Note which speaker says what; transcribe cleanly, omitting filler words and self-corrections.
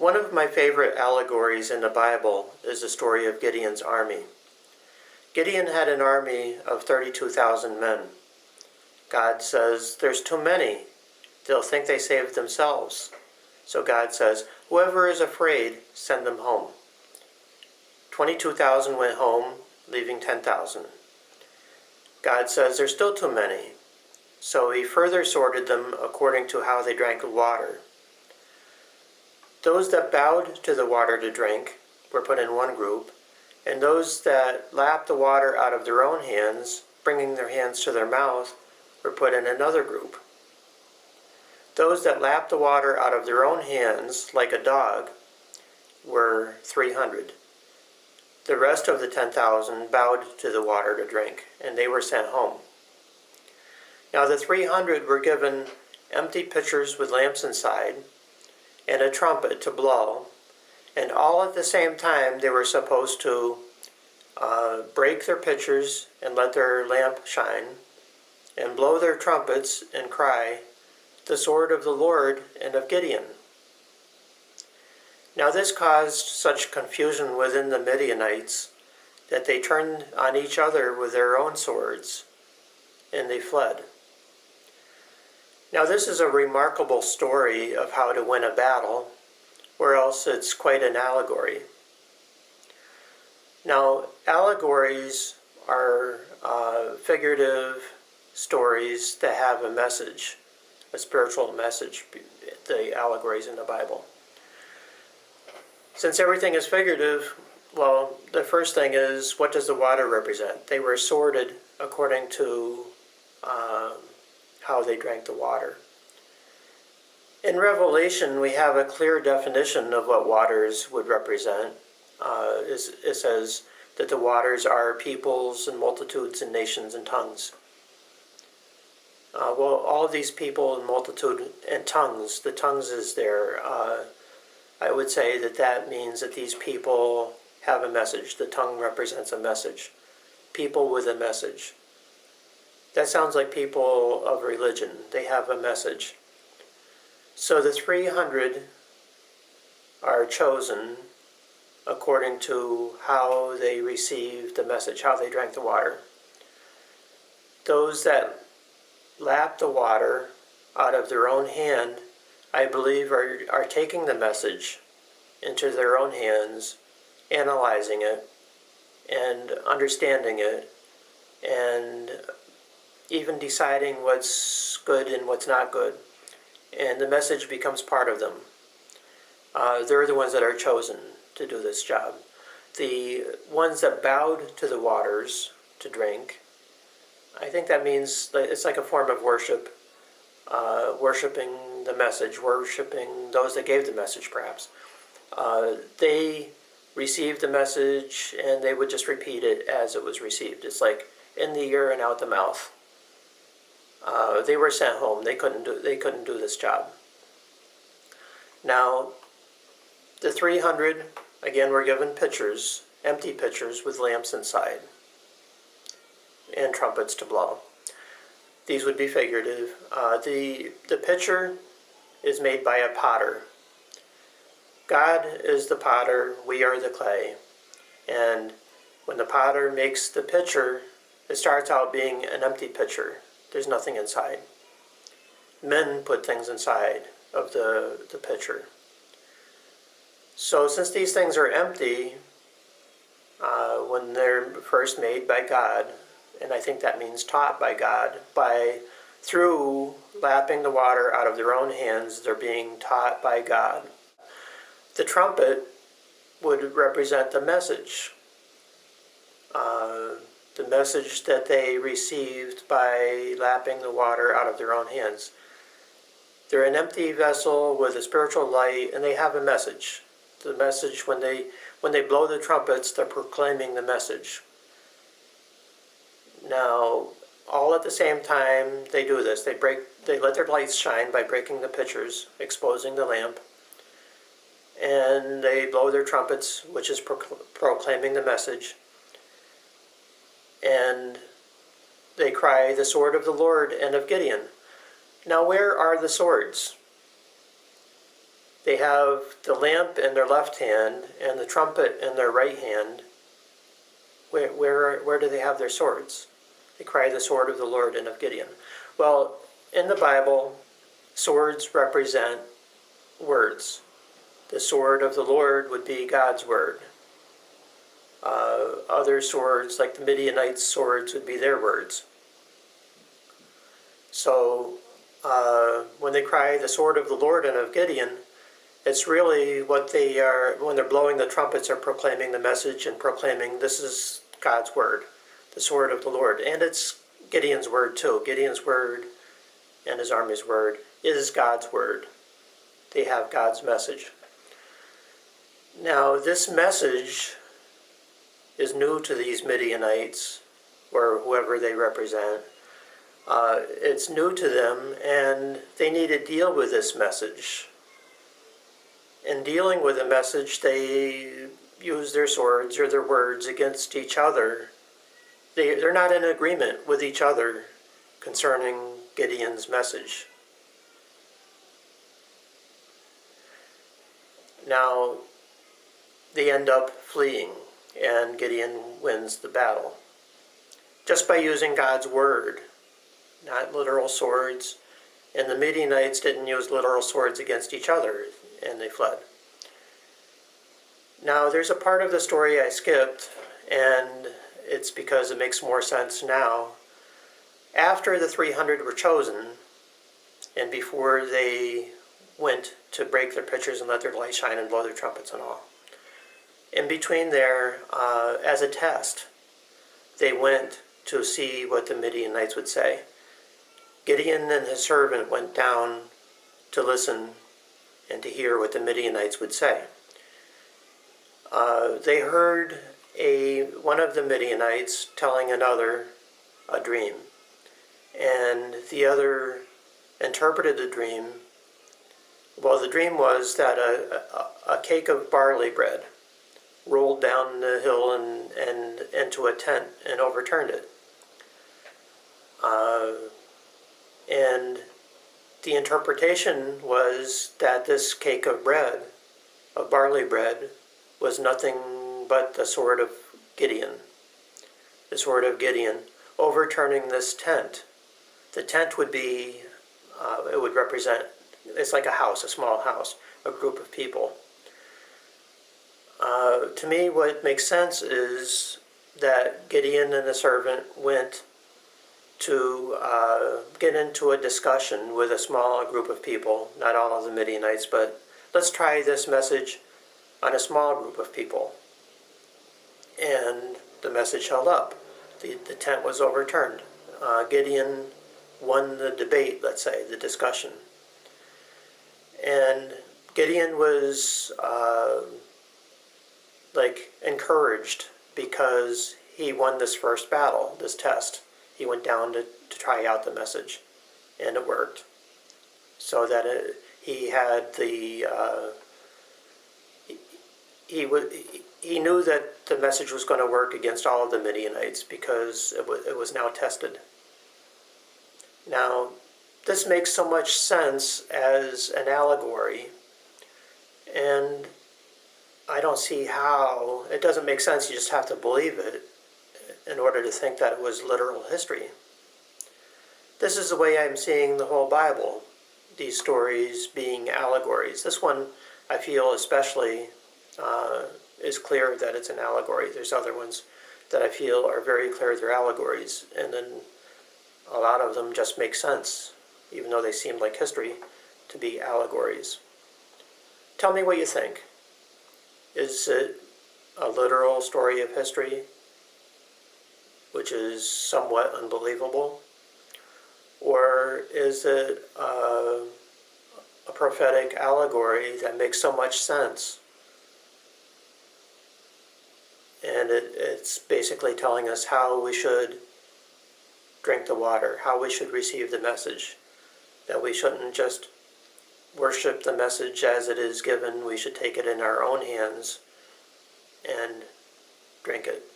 Speaker 1: One of my favorite allegories in the Bible is the story of Gideon's army. Gideon had an army of 32,000 men. God says, there's too many. They'll think they saved themselves. So God says, whoever is afraid, send them home. 22,000 went home, leaving 10,000. God says, there's still too many. So he further sorted them according to how they drank the water. Those that bowed to the water to drink were put in one group, and those that lapped the water out of their own hands, bringing their hands to their mouth, were put in another group. Those that lapped the water out of their own hands, like a dog, were 300. The rest of the 10,000 bowed to the water to drink, and they were sent home. Now the 300 were given empty pitchers with lamps inside, and a trumpet to blow, and all at the same time they were supposed to break their pitchers and let their lamp shine, and blow their trumpets and cry, "The sword of the Lord and of Gideon." Now this caused such confusion within the Midianites that they turned on each other with their own swords, and they fled. Now this is a remarkable story of how to win a battle, or else it's quite an allegory. Now allegories are figurative stories that have a message, a spiritual message, the allegories in the Bible. Since everything is figurative, well, the first thing is, what does the water represent? They were sorted according to how they drank the water. In Revelation, we have a clear definition of what waters would represent. It says that the waters are peoples and multitudes and nations and tongues. Well, all of these people and multitude and tongues, the tongues is there. I would say that means that these people have a message. The tongue represents a message. People with a message. That sounds like people of religion. They have a message. So the 300 are chosen according to how they received the message, how they drank the water. Those that lapped the water out of their own hand, I believe, are taking the message into their own hands, analyzing it, and understanding it, and even deciding what's good and what's not good. And the message becomes part of them. They're the ones that are chosen to do this job. The ones that bowed to the waters to drink, I think that means it's like a form of worship, worshiping the message, worshiping those that gave the message, perhaps. They received the message and they would just repeat it as it was received. It's like in the ear and out the mouth. They were sent home. They couldn't do this job. Now, the 300 again were given pitchers, empty pitchers with lamps inside, and trumpets to blow. These would be figurative. The pitcher is made by a potter. God is the potter. We are the clay. And when the potter makes the pitcher, it starts out being an empty pitcher. There's nothing inside. Men put things inside of the pitcher. So since these things are empty, when they're first made by God, and I think that means taught by God, through lapping the water out of their own hands, they're being taught by God. The trumpet would represent the message. The message that they received by lapping the water out of their own hands. They're an empty vessel with a spiritual light, and they have a message. The message, when they blow the trumpets, they're proclaiming the message. Now, all at the same time, they do this. They let their lights shine by breaking the pitchers, exposing the lamp, and they blow their trumpets, which is proclaiming the message. And they cry, "The sword of the Lord and of Gideon." Now, where are the swords? They have the lamp in their left hand and the trumpet in their right hand. Where do they have their swords? They cry the sword of the Lord and of Gideon. Well, in the Bible, swords represent words. The sword of the Lord would be God's word. Other swords, like the Midianites' swords, would be their words. So when they cry the sword of the Lord and of Gideon, it's really what they are, when they're blowing the trumpets, are proclaiming the message and proclaiming this is God's word, the sword of the Lord. And it's Gideon's word too. Gideon's word and his army's word is God's word. They have God's message. Now, this message is new to these Midianites, or whoever they represent. It's new to them, and they need to deal with this message. In dealing with the message, they use their swords or their words against each other. They're not in agreement with each other concerning Gideon's message. Now, they end up fleeing, and Gideon wins the battle. Just by using God's word, not literal swords. And the Midianites didn't use literal swords against each other, and they fled. Now, there's a part of the story I skipped, and it's because it makes more sense now. After the 300 were chosen, and before they went to break their pitchers and let their light shine and blow their trumpets and all, in between there, as a test, they went to see what the Midianites would say. Gideon and his servant went down to listen and to hear what the Midianites would say. They heard one of the Midianites telling another a dream, and the other interpreted the dream. Well, the dream was that a cake of barley bread rolled down the hill and into a tent and overturned it. And the interpretation was that this cake of bread, of barley bread, was nothing but the sword of Gideon. The sword of Gideon overturning this tent. The tent would be, it would represent, it's like a house, a small house, a group of people. To me, what makes sense is that Gideon and the servant went to get into a discussion with a small group of people, not all of the Midianites, but let's try this message on a small group of people. And the message held up. The tent was overturned. Gideon won the debate, let's say, the discussion. And Gideon was encouraged because he won this first battle, this test. He went down to try out the message, and it worked. So that he had the he knew that the message was going to work against all of the Midianites because it was now tested. Now, this makes so much sense as an allegory, and I don't see how. It doesn't make sense. You just have to believe it in order to think that it was literal history. This is the way I'm seeing the whole Bible, these stories being allegories. This one, I feel especially, is clear that it's an allegory. There's other ones that I feel are very clear they're allegories, and then a lot of them just make sense, even though they seem like history, to be allegories. Tell me what you think. Is it a literal story of history, which is somewhat unbelievable? Or is it a prophetic allegory that makes so much sense? And it's basically telling us how we should drink the water, how we should receive the message, that we shouldn't just worship the message as it is given. We should take it in our own hands and drink it.